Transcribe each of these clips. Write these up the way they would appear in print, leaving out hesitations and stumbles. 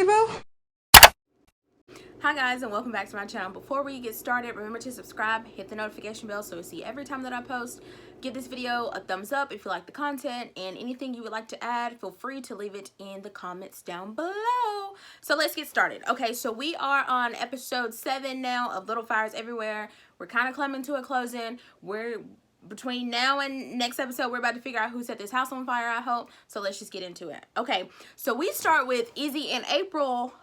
Tebow? Hi guys, and welcome back to my channel. Before we get started, remember to subscribe, hit the notification bell so you see every time that I post. Give this video a thumbs up if you like the content, and anything you would like to add, feel free to leave it in the comments down below. So let's get started. Okay, so we are on episode 7 now of Little Fires Everywhere. We're kind of coming to a closing. We're between now and next episode, we're about to figure out who set this house on fire, I hope. So let's just get into it. Okay, so we start with Izzy and April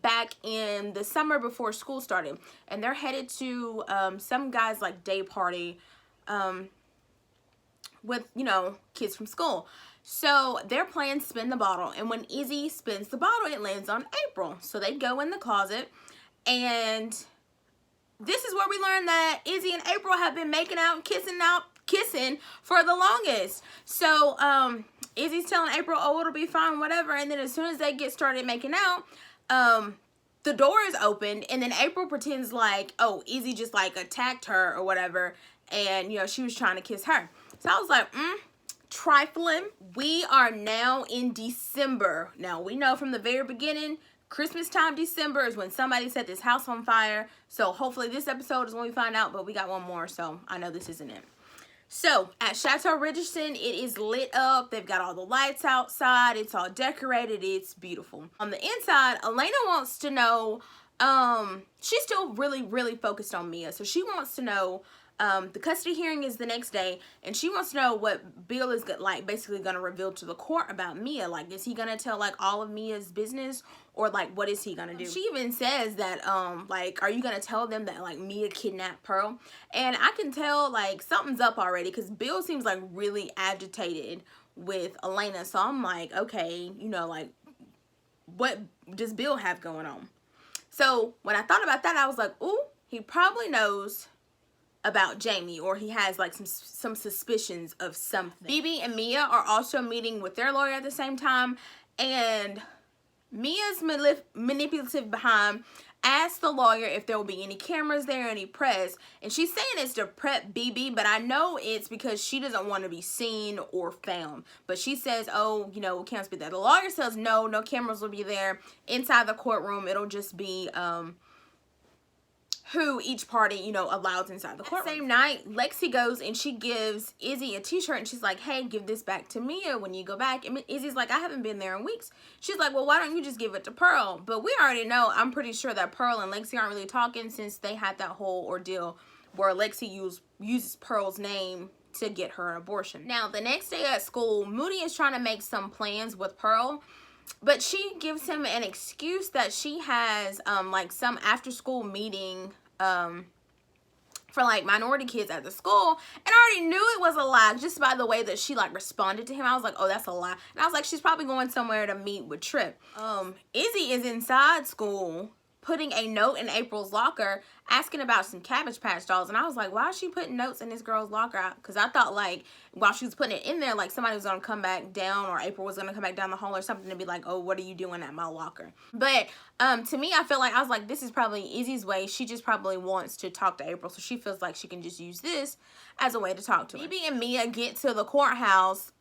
back in the summer before school started. And they're headed to some guy's like day party with, you know, kids from school. So they're playing spin the bottle. And when Izzy spins the bottle, it lands on April. So they go in the closet, and this is where we learn that Izzy and April have been making out, kissing for the longest. So Izzy's telling April, oh, it'll be fine, whatever. And then as soon as they get started making out, the door is opened, and then April pretends like, oh, Izzy just like attacked her or whatever, and you know, she was trying to kiss her. So I was like, trifling. We are now in December. Now we know from the very beginning, Christmas time, December is when somebody set this house on fire. So hopefully this episode is when we find out, but we got one more, so I know this isn't it. So at Chateau Richardson, it is lit up. They've got all the lights outside. It's all decorated. It's beautiful. On the inside, Elena wants to know, she's still really focused on Mia. So she wants to know, the custody hearing is the next day, and she wants to know what Bill is like basically going to reveal to the court about Mia. Like, is he going to tell like all of Mia's business, or like what is he going to do? She even says that like, are you going to tell them that like Mia kidnapped Pearl? And I can tell like something's up already, because Bill seems like really agitated with Elena. So I'm like, okay, you know, like what does Bill have going on? So when I thought about that, I was like, ooh, he probably knows about Jamie, or he has like some suspicions of something. Bibi and Mia are also meeting with their lawyer at the same time, and Mia's manipulative behind asked the lawyer if there will be any cameras there, any press, and she's saying it's to prep Bibi, but I know it's because she doesn't want to be seen or found. But she says, oh, you know, cameras be there. The lawyer says no cameras will be there inside the courtroom. It'll just be who each party, you know, allows inside the courtroom. That same night, Lexi goes and she gives Izzy a t-shirt, and she's like, hey, give this back to Mia when you go back. And Izzy's like, I haven't been there in weeks. She's like, well, why don't you just give it to Pearl? But we already know, I'm pretty sure that Pearl and Lexi aren't really talking, since they had that whole ordeal where Lexi uses Pearl's name to get her an abortion. Now, the next day at school, Moody is trying to make some plans with Pearl, but she gives him an excuse that she has like some after school meeting for like minority kids at the school, and I already knew it was a lie just by the way that she like responded to him. I was like, oh, that's a lie. And I was like, she's probably going somewhere to meet with Trip. Izzy is inside school putting a note in April's locker asking about some Cabbage Patch dolls, and I was like, why is she putting notes in this girl's locker? Because I thought like while she was putting it in there, like somebody was gonna come back down, or April was gonna come back down the hall or something to be like, oh, what are you doing at my locker? But to me, I feel like, I was like, this is probably Izzy's way. She just probably wants to talk to April, so she feels like she can just use this as a way to talk to her. Bibi and Mia get to the courthouse,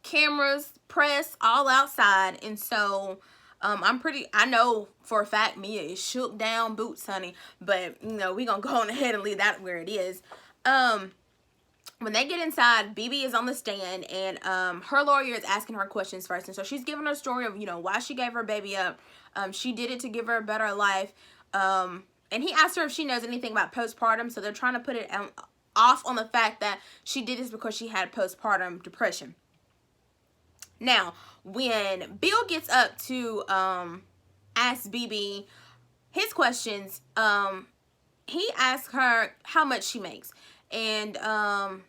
cameras, press, all outside, and so I know for a fact Mia is shook down boots, honey, but you know, we gonna go on ahead and leave that where it is. When they get inside, Bibi is on the stand, and her lawyer is asking her questions first, and so she's giving her a story of, you know, why she gave her baby up. She did it to give her a better life, and he asked her if she knows anything about postpartum, so they're trying to put it off on the fact that she did this because she had postpartum depression. Now, when Bill gets up to ask Bibi his questions, he asks her how much she makes. And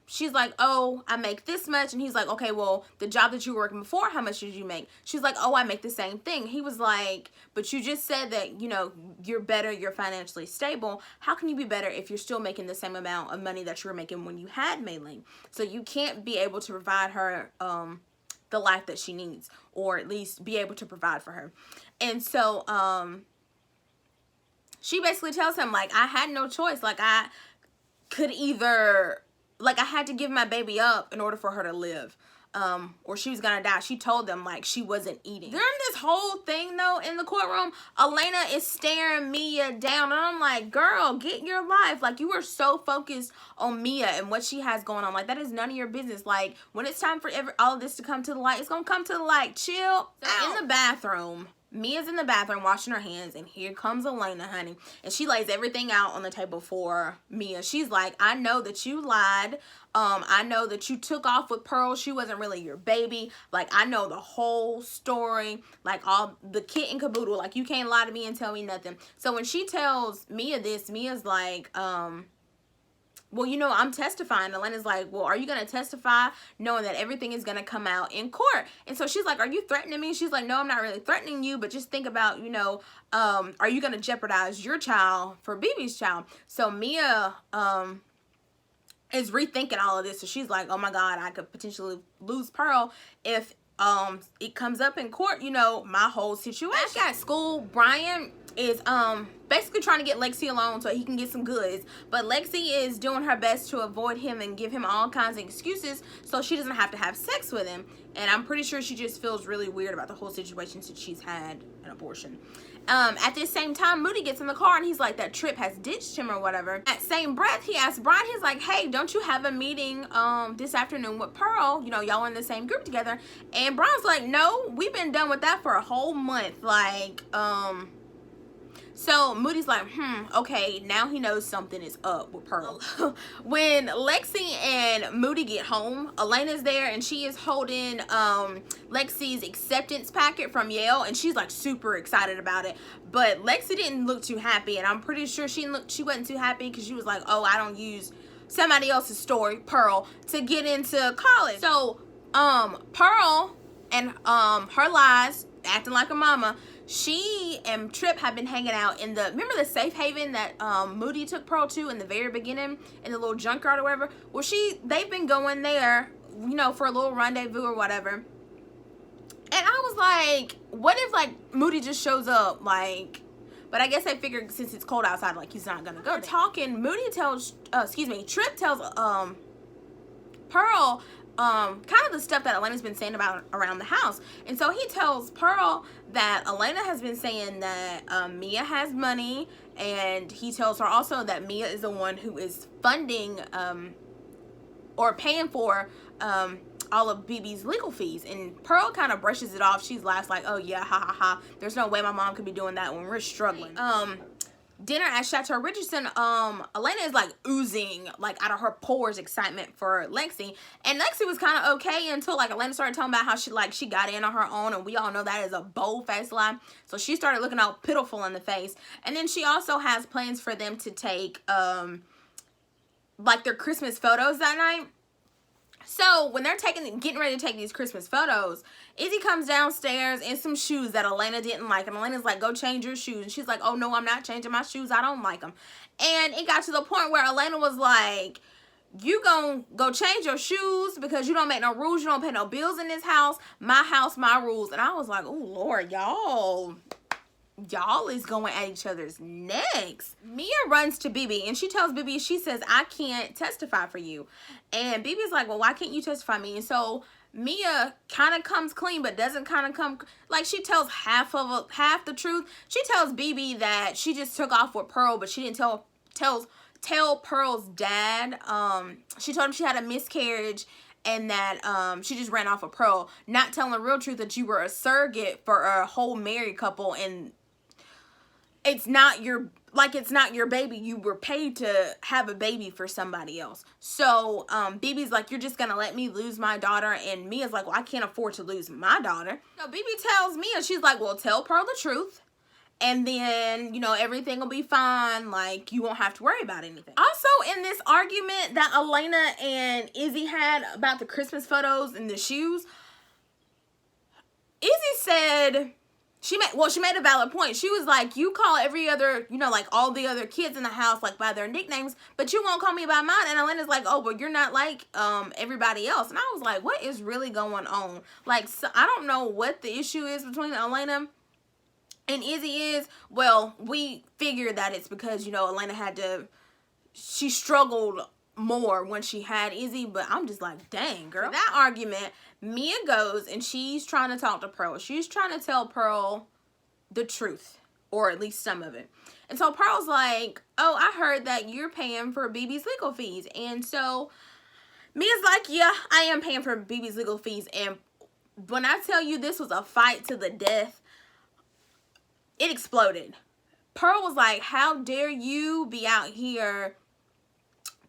she's like, oh, I make this much. And he's like, okay, well, the job that you were working before, how much did you make? She's like, oh, I make the same thing. He was like, but you just said that, you know, you're better, you're financially stable. How can you be better if you're still making the same amount of money that you were making when you had Mei-Ling? So you can't be able to provide her the life that she needs, or at least be able to provide for her. And so she basically tells him, like, I had no choice. Like, I could either, like, I had to give my baby up in order for her to live. or she was gonna die. She told them like she wasn't eating. During this whole thing though in the courtroom, Elena is staring Mia down, and I'm like, girl, get your life. Like, you are so focused on Mia and what she has going on. Like, that is none of your business. Like, when it's time for all of this to come to the light, it's gonna come to the light. Chill. So, in the bathroom, Mia's in the bathroom washing her hands, and here comes Elena, honey. And she lays everything out on the table for Mia. She's like, I know that you lied. I know that you took off with Pearl. She wasn't really your baby. Like, I know the whole story. Like, all the kit and caboodle. Like, you can't lie to me and tell me nothing. So when she tells Mia this, Mia's like, well, you know, I'm testifying. Elena's like, well, are you going to testify knowing that everything is going to come out in court? And so she's like, are you threatening me? She's like, no, I'm not really threatening you, but just think about, you know, are you going to jeopardize your child for BB's child? So Mia is rethinking all of this. So she's like, oh my God, I could potentially lose Pearl if it comes up in court, you know, my whole situation. Back at school, Brian is basically trying to get Lexi alone so he can get some goods, but Lexi is doing her best to avoid him and give him all kinds of excuses so she doesn't have to have sex with him. And I'm pretty sure she just feels really weird about the whole situation since she's had an abortion. At this same time, Moody gets in the car and he's like, that Trip has ditched him or whatever. At same breath, he asks Brian, he's like, hey, don't you have a meeting this afternoon with Pearl? You know, y'all in the same group together. And Brian's like, no, we've been done with that for a whole month. Like, so Moody's like, okay, now he knows something is up with Pearl. When Lexi and Moody get home, Elena's there and she is holding Lexi's acceptance packet from Yale, and she's like super excited about it. But Lexi didn't look too happy, and I'm pretty sure she wasn't too happy because she was like, oh, I don't use somebody else's story, Pearl, to get into college. So Pearl and her lies, acting like a mama, she and Trip have been hanging out in the, remember the safe haven that Moody took Pearl to in the very beginning, in the little junkyard or whatever? Well, they've been going there, you know, for a little rendezvous or whatever. And I was like, what if like Moody just shows up, like, but I guess they figured since it's cold outside, like, he's not gonna go there. Talking, Moody tells, Trip tells Pearl kind of the stuff that Elena's been saying about around the house. And so he tells Pearl that Elena has been saying that Mia has money, and he tells her also that Mia is the one who is funding or paying for all of BB's legal fees. And Pearl kind of brushes it off. She laughs like, oh yeah, ha ha ha, there's no way my mom could be doing that when we're struggling. Dinner at Chateau Richardson, Elena is like oozing like out of her pores excitement for Lexi, and Lexi was kind of okay until like Elena started talking about how she got in on her own, and we all know that is a bold-faced lie. So she started looking all pitiful in the face. And then she also has plans for them to take like their Christmas photos that night. So when they're getting ready to take these Christmas photos, Izzy comes downstairs in some shoes that Elena didn't like. And Elena's like, go change your shoes. And she's like, oh no, I'm not changing my shoes. I don't like them. And it got to the point where Elena was like, you gonna go change your shoes because you don't make no rules. You don't pay no bills in this house. My house, my rules. And I was like, oh Lord, y'all is going at each other's necks. Mia runs to BB and she tells BB, she says, I can't testify for you. And BB's like, well, why can't you testify me? And so Mia kind of comes clean, but doesn't kind of come, like, she tells half the truth. She tells BB that she just took off with Pearl, but she didn't tell Pearl's dad. She told him she had a miscarriage and that she just ran off with Pearl, not telling the real truth that you were a surrogate for a whole married couple, and it's not your baby. You were paid to have a baby for somebody else. So BB's like, you're just gonna let me lose my daughter? And Mia's like, well, I can't afford to lose my daughter. So BB tells Mia, she's like, well, tell Pearl the truth, and then, you know, everything will be fine. Like, you won't have to worry about anything. Also, in this argument that Elena and Izzy had about the Christmas photos and the shoes, Izzy said, she made a valid point. She was like, you call every other, you know, like all the other kids in the house, like by their nicknames, but you won't call me by mine. And Elena's like, oh, well, you're not like everybody else. And I was like, what is really going on? Like, so I don't know what the issue is between Elena and Izzy is. Well, we figured that it's because, you know, Elena she struggled more when she had Izzy, but I'm just like, dang, girl. That argument, Mia goes and she's trying to talk to Pearl. She's trying to tell Pearl the truth, or at least some of it. And so Pearl's like, oh, I heard that you're paying for BB's legal fees. And so Mia's like, yeah, I am paying for BB's legal fees. And when I tell you this was a fight to the death, it exploded. Pearl was like, how dare you be out here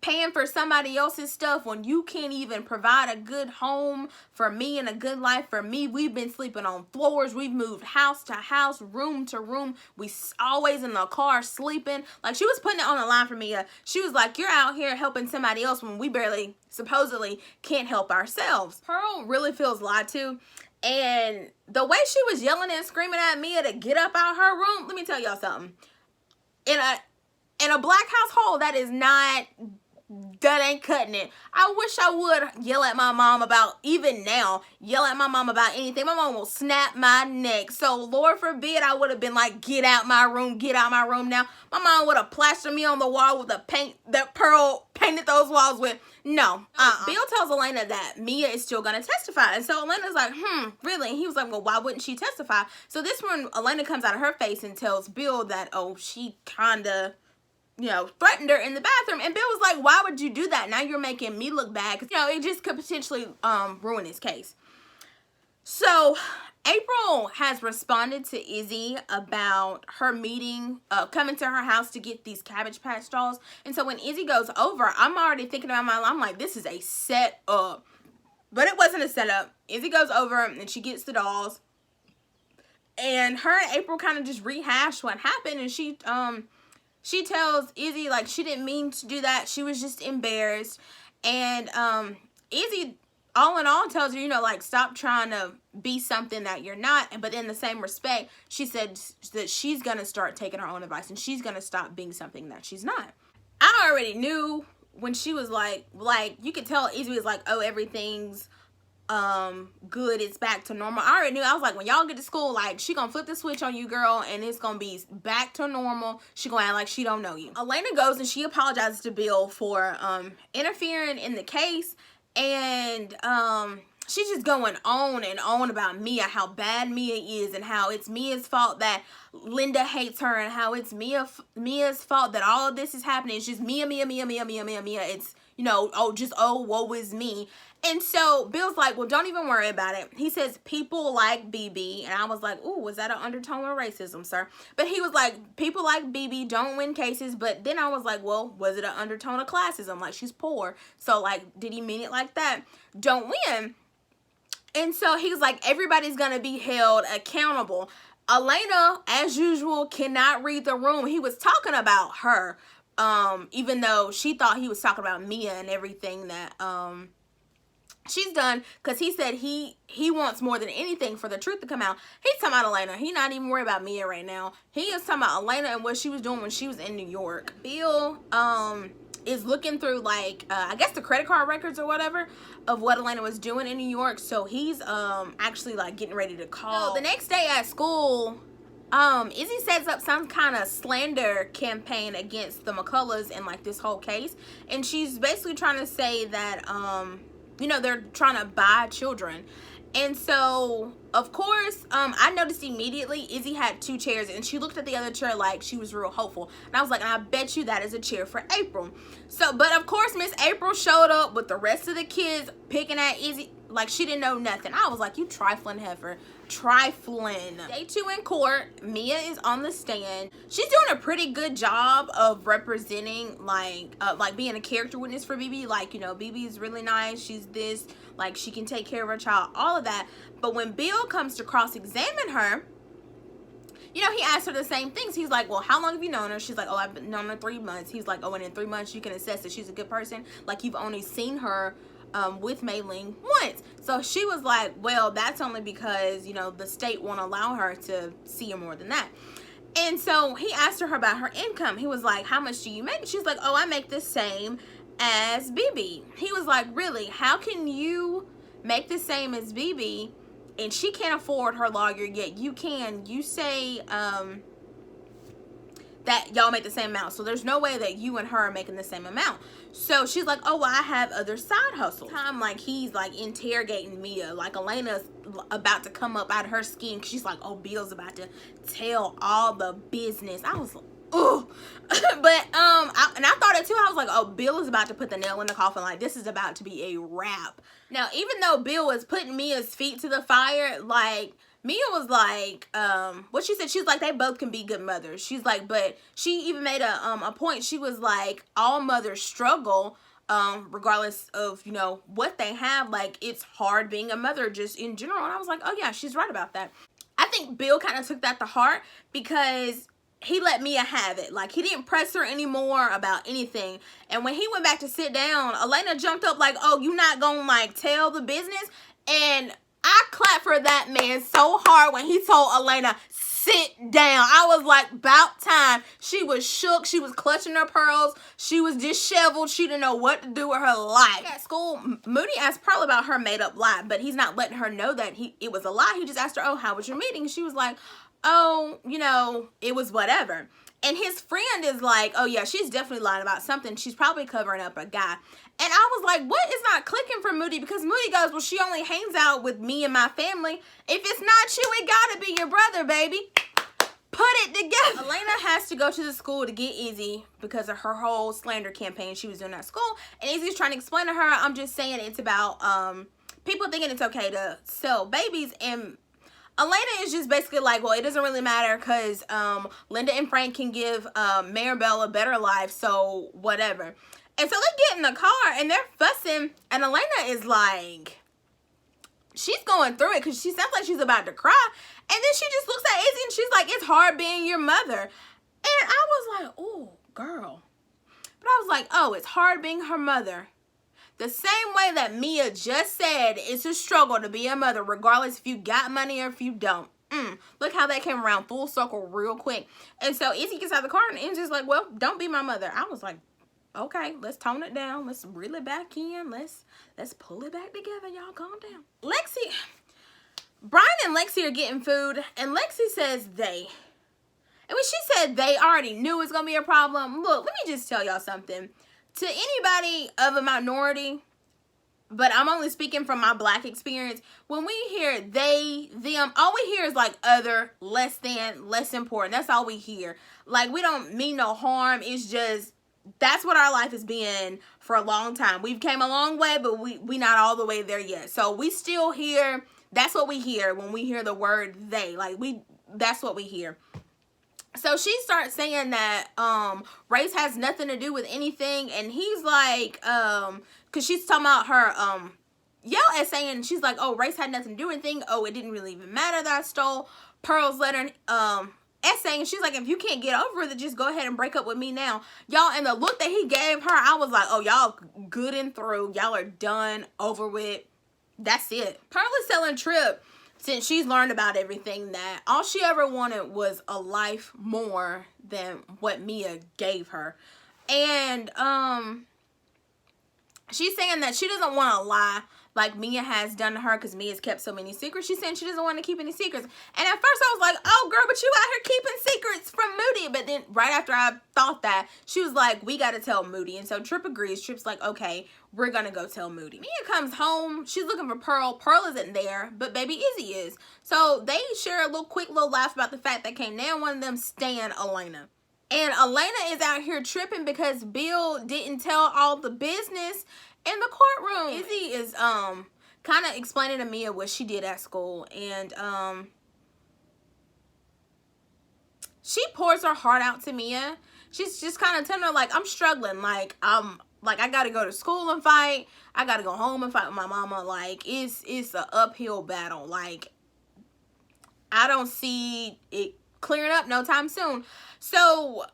paying for somebody else's stuff when you can't even provide a good home for me and a good life for me. We've been sleeping on floors. We've moved house to house, room to room. We always in the car sleeping. Like, she was putting it on the line for me. She was like, you're out here helping somebody else when we barely, supposedly, can't help ourselves. Pearl really feels lied to. And the way she was yelling and screaming at Mia to get up out her room, let me tell y'all something. In a black household, that ain't cutting it. I wish I would yell at my mom about, even now, yell at my mom about anything. My mom will snap my neck. So Lord forbid I would have been like, get out my room now. My mom would have plastered me on the wall with the paint that Pearl painted those walls with. No. Bill tells Elena that Mia is still going to testify. And so Elena's like, really? And he was like, well, why wouldn't she testify? So this one, Elena comes out of her face and tells Bill that, oh, she kind of, threatened her in the bathroom. And Bill was like, why would you do that? Now you're making me look bad. Because, it just could potentially ruin his case. So April has responded to Izzy about her meeting, coming to her house to get these Cabbage Patch dolls. And so when Izzy goes over, I'm already thinking about I'm like, this is a setup. But it wasn't a setup. Izzy goes over and she gets the dolls. And her and April kind of just rehash what happened. And she tells Izzy, like, she didn't mean to do that. She was just embarrassed. And Izzy, all in all, tells her, like, stop trying to be something that you're not. But in the same respect, she said that she's going to start taking her own advice. And she's going to stop being something that she's not. I already knew when she was like, you could tell Izzy was like, oh, everything's good, it's back to normal. I already knew. I was like, when y'all get to school, like, she gonna flip the switch on you, girl, and it's gonna be back to normal. She gonna act like she don't know you. Elena goes and she apologizes to Bill for interfering in the case, and she's just going on and on about Mia, how bad Mia is, and how it's Mia's fault that Linda hates her, and how it's Mia's fault that all of this is happening. It's just Mia. It's, woe is me. And so Bill's like, well, don't even worry about it. He says, people like BB. And I was like, ooh, was that an undertone of racism, sir? But he was like, people like BB don't win cases. But then I was like, well, was it an undertone of classism? Like, she's poor. So, like, did he mean it like that? Don't win. And so he was like, everybody's going to be held accountable. Elena, as usual, cannot read the room. He was talking about her, even though she thought he was talking about Mia and everything that she's done, because he said he wants more than anything for the truth to come out. He's talking about Elena. He's not even worried about Mia right now. He is talking about Elena and what she was doing when she was in New York. Bill is looking through, like, I guess the credit card records or whatever of what Elena was doing in New York. So he's actually, like, getting ready to call. So the next day at school, Izzy sets up some kind of slander campaign against the McCulloughs in, like, this whole case. And she's basically trying to say that they're trying to buy children. And so, of course, I noticed immediately Izzy had 2 chairs, and she looked at the other chair like she was real hopeful. And I was like, I bet you that is a chair for April. So, but of course, Miss April showed up with the rest of the kids picking at Izzy like she didn't know nothing. I was like, you trifling heifer. Trifling. Day 2 in court, Mia is on the stand. She's doing a pretty good job of representing, like being a character witness for BB. Like, BB is really nice. She's this, like, she can take care of her child, all of that. But when Bill comes to cross-examine her, he asked her the same things. He's like, well, how long have you known her? She's like, oh, I've been known her 3 months. He's like, oh, and in 3 months you can assess that she's a good person. Like, you've only seen her with Mei Ling once. So she was like, well, that's only because, the state won't allow her to see her more than that. And so he asked her about her income. He was like, how much do you make? She's like, oh, I make the same as BB. He was like, really? How can you make the same as BB and she can't afford her lawyer, yet you can? You say that y'all make the same amount. So there's no way that you and her are making the same amount. So she's like, oh, well, I have other side hustles. Like he's like interrogating Mia, like Elena's about to come up out of her skin. She's like, oh, Bill's about to tell all the business. I was like, oh. But I thought it too. I was like, oh, Bill is about to put the nail in the coffin. Like, this is about to be a wrap. Now, even though Bill was putting Mia's feet to the fire, like, Mia was like, what she said, she's like, they both can be good mothers. She's like, but she even made a point. She was like, all mothers struggle, regardless of, you know, what they have. Like, it's hard being a mother just in general. And I was like, oh yeah, she's right about that. I think Bill kind of took that to heart because he let Mia have it. Like, he didn't press her anymore about anything. And when he went back to sit down, Elena jumped up like, oh, you not gonna like tell the business? And I clapped for that man so hard when he told Elena, sit down. I was like, about time. She was shook. She was clutching her pearls. She was disheveled. She didn't know what to do with her life. At school, Moody asked Pearl about her made-up lie, but he's not letting her know that it was a lie. He just asked her, oh, how was your meeting? And she was like, oh, you know, it was whatever. And his friend is like, oh yeah, she's definitely lying about something. She's probably covering up a guy. And I was like, what is not clicking for Moody? Because Moody goes, well, she only hangs out with me and my family. If it's not you, it gotta be your brother, baby. Put it together. Elena has to go to the school to get Izzy because of her whole slander campaign she was doing at school. And Izzy's trying to explain to her, I'm just saying it's about people thinking it's okay to sell babies. And Elena is just basically like, well, it doesn't really matter because Linda and Frank can give Maribel a better life, so whatever. And so they get in the car and they're fussing, and Elena is like, she's going through it because she sounds like she's about to cry. And then she just looks at Izzy and she's like, it's hard being your mother. And I was like, oh, girl. But I was like, oh, it's hard being her mother. The same way that Mia just said, it's a struggle to be a mother, regardless if you got money or if you don't. Look how that came around full circle real quick. And so Izzy gets out of the car and Izzy's like, well, don't be my mother. I was like, okay, let's tone it down. Let's reel it back in. Let's pull it back together. Y'all calm down. Brian and Lexi are getting food, and Lexi says they. And when she said they, already knew it was going to be a problem. Look, let me just tell y'all something. To anybody of a minority, but I'm only speaking from my black experience, when we hear they, them, all we hear is like other, less than, less important. That's all we hear. Like, we don't mean no harm. It's just, that's what our life has been for a long time. We've came a long way, but we not all the way there yet. So we still hear, that's what we hear when we hear the word they. Like, that's what we hear. So she starts saying that race has nothing to do with anything, and he's like, because she's talking about her essay, and she's like, oh, race had nothing to do with anything. Oh, it didn't really even matter that I stole Pearl's letter essay, and she's like, if you can't get over it, just go ahead and break up with me now. Y'all, and the look that he gave her, I was like, oh, y'all good and through. Y'all are done, over with. That's it. Pearl is telling Trip, since she's learned about everything, that all she ever wanted was a life more than what Mia gave her. And she's saying that she doesn't want to lie like Mia has done to her because Mia's kept so many secrets. She's saying she doesn't want to keep any secrets. And at first I was like, oh girl, but you out here keeping secrets from Moody. But then right after I thought that, she was like, we got to tell Moody. And so Trip agrees. Trip's like, okay, we're going to go tell Moody. Mia comes home. She's looking for Pearl. Pearl isn't there, but baby Izzy is. So they share a quick little laugh about the fact that can't now one of them stand Elena. And Elena is out here tripping because Bill didn't tell all the business in the courtroom. Izzy is kind of explaining to Mia what she did at school, and she pours her heart out to Mia. She's just kind of telling her, like, I'm struggling, like I gotta go to school and fight, I gotta go home and fight with my mama, like it's an uphill battle, like I don't see it clearing up no time soon. So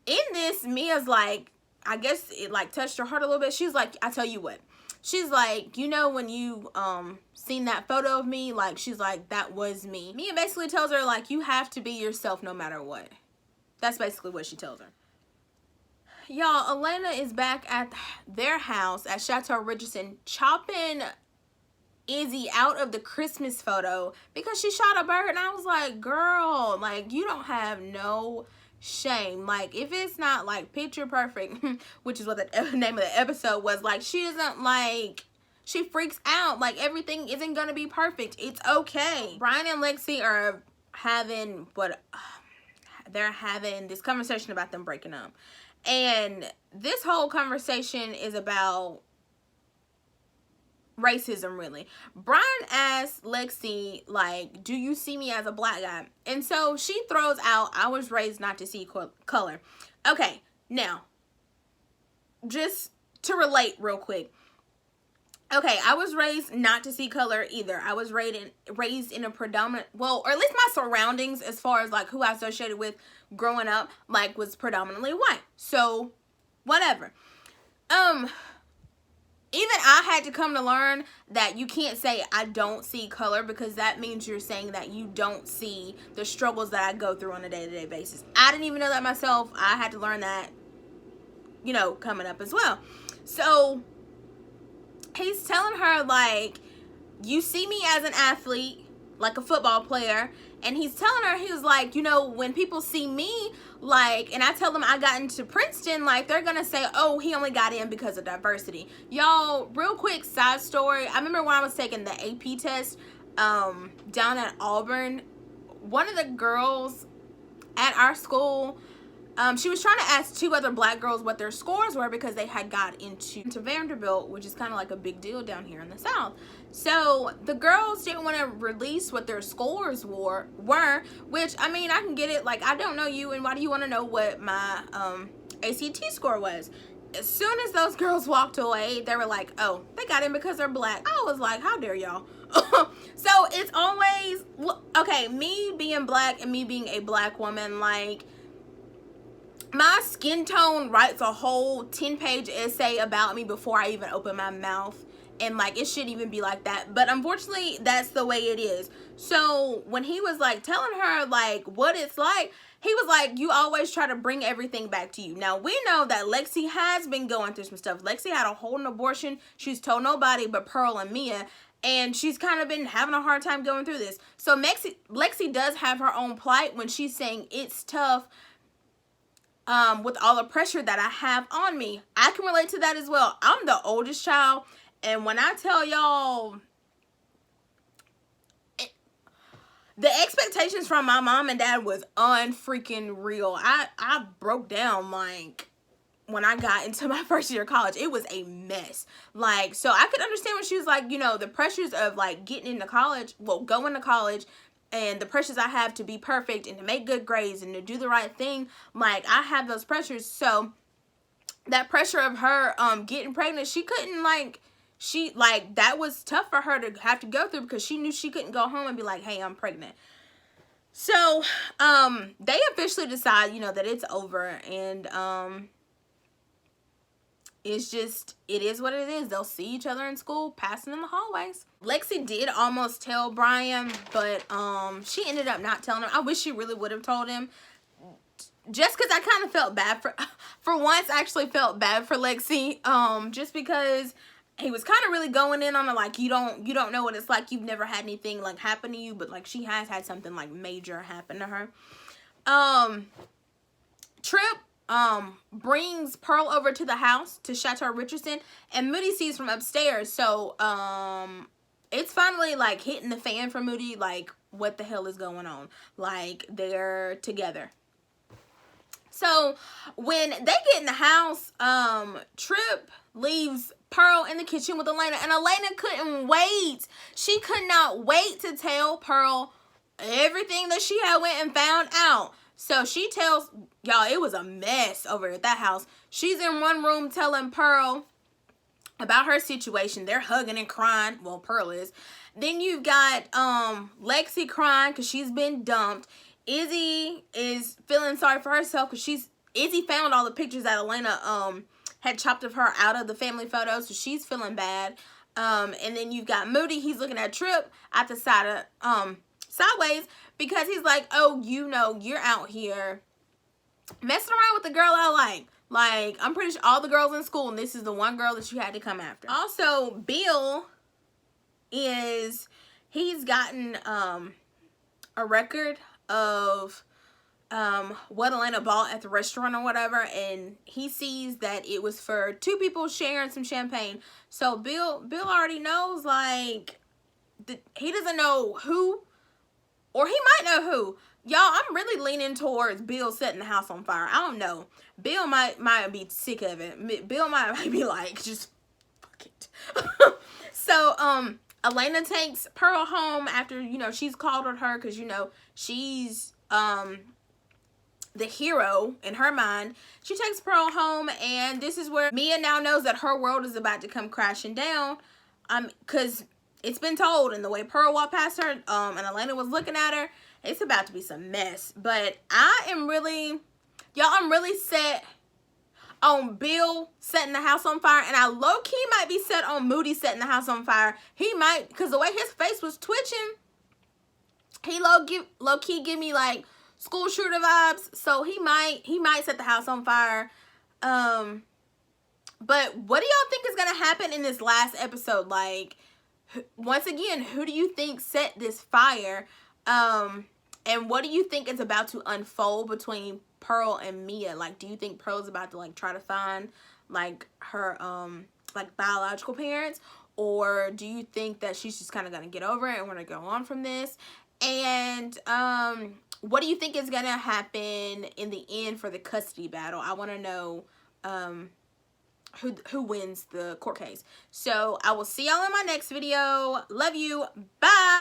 in this, Mia's like, I guess it like touched her heart a little bit. She's like, I tell you what, she's like, you know, when you seen that photo of me, like, she's like, that was me. Mia basically tells her, like, you have to be yourself no matter what. That's basically what she tells her. Y'all, Elena is back at their house at Chateau Richardson chopping Izzy out of the Christmas photo because she shot a bird. And I was like, girl, like, you don't have no shame. Like, if it's not like picture perfect, which is what the name of the episode was, like, she doesn't like, she freaks out. Like, everything isn't gonna be perfect. It's okay. Brian and Lexi are having they're having this conversation about them breaking up, and this whole conversation is about racism, really. Brian asks Lexi, like, do you see me as a black guy? And so she throws out, I was raised not to see color. Okay, now, just to relate real quick. Okay, I was raised not to see color either. I was raised in a predominant, well, or at least my surroundings, as far as like who I associated with growing up, like, was predominantly white. So, whatever. Even I had to come to learn that you can't say I don't see color, because that means you're saying that you don't see the struggles that I go through on a day-to-day basis. I didn't even know that myself. I had to learn that, you know, coming up as well. So he's telling her, like, you see me as an athlete, like a football player, and he's telling her, he was like, you know, when people see me, like, and I tell them I got into Princeton, like, they're gonna say, oh, he only got in because of diversity. Y'all, real quick side story, I remember when I was taking the AP test down at Auburn, one of the girls at our school, she was trying to ask 2 other black girls what their scores were, because they had got into Vanderbilt, which is kind of like a big deal down here in the South. So the girls didn't want to release what their scores were, which, I mean, I can get it. Like, I don't know you, and why do you want to know what my ACT score was? As soon as those girls walked away, they were like, oh, they got in because they're black. I was like, how dare y'all? So it's always, okay, me being black and me being a black woman, like, my skin tone writes a whole 10-page essay about me before I even open my mouth. And, like, it shouldn't even be like that. But unfortunately, that's the way it is. So when he was, like, telling her, like, what it's like, he was like, you always try to bring everything back to you. Now, we know that Lexi has been going through some stuff. Lexi had a whole abortion. She's told nobody but Pearl and Mia. And she's kind of been having a hard time going through this. So Lexi does have her own plight when she's saying it's tough. With all the pressure that I have on me. I can relate to that as well. I'm the oldest child, and when I tell y'all, the expectations from my mom and dad was unfreaking real. I broke down, like, when I got into my first year of college. It was a mess. Like, so I could understand when she was like, you know, the pressures of, like, getting into college, well, going to college, and the pressures I have to be perfect and to make good grades and to do the right thing. Like, I have those pressures. So that pressure of her getting pregnant, she couldn't, like, that was tough for her to have to go through, because she knew she couldn't go home and be like, hey, I'm pregnant. So they officially decide, you know, that it's over, and it's just, it is what it is. They'll see each other in school, passing in the hallways. Lexi did almost tell Brian, but she ended up not telling him. I wish she really would have told him, just because I kind of felt bad for once. I actually felt bad for Lexi, just because he was kind of really going in on her, like, you don't know what it's like. You've never had anything, like, happen to you, but, like, she has had something, like, major happen to her. Trip brings Pearl over to the house, to Chateau Richardson, and Moody sees from upstairs. So it's finally, like, hitting the fan for Moody, like, what the hell is going on? Like, they're together. So when they get in the house, Trip leaves Pearl in the kitchen with Elena, and Elena couldn't wait. She could not wait to tell Pearl everything that she had went and found out. So she tells, y'all, it was a mess over at that house. She's in one room telling Pearl about her situation. They're hugging and crying. Well, Pearl is. Then you've got Lexi crying because she's been dumped. Izzy is feeling sorry for herself because Izzy found all the pictures that Elena had chopped of her out of the family photos, so she's feeling bad. And then you've got Moody. He's looking at Trip at the side of sideways, because he's like, oh, you know, you're out here messing around with the girl I like. Like, I'm pretty sure all the girls in school, and this is the one girl that you had to come after. Also, Bill he's gotten a record of what Elena bought at the restaurant or whatever, and he sees that it was for 2 people sharing some champagne. So Bill already knows, like, he doesn't know who, or he might know who. Y'all, I'm really leaning towards Bill setting the house on fire. I don't know. Bill might be sick of it. Bill might be like, just fuck it. So, Elena takes Pearl home after, you know, she's called on her because, you know, she's, the hero in her mind. She takes Pearl home, and this is where Mia now knows that her world is about to come crashing down. Because it's been told, and the way Pearl walked past her, and Elena was looking at her, it's about to be some mess. But I am really, y'all, I'm really set on Bill setting the house on fire, and I low-key might be set on Moody setting the house on fire. He might, because the way his face was twitching, he low-key give me, like, school shooter vibes. So he might set the house on fire. But what do y'all think is gonna happen in this last episode? Like, once again, who do you think set this fire? And what do you think is about to unfold between Pearl and Mia? Like, do you think Pearl's about to, like, try to find, like, her, like, biological parents? Or do you think that she's just kind of gonna get over it and want to go on from this? And, what do you think is gonna happen in the end for the custody battle? I want to know, who wins the court case. So, I will see y'all in my next video. Love you. Bye.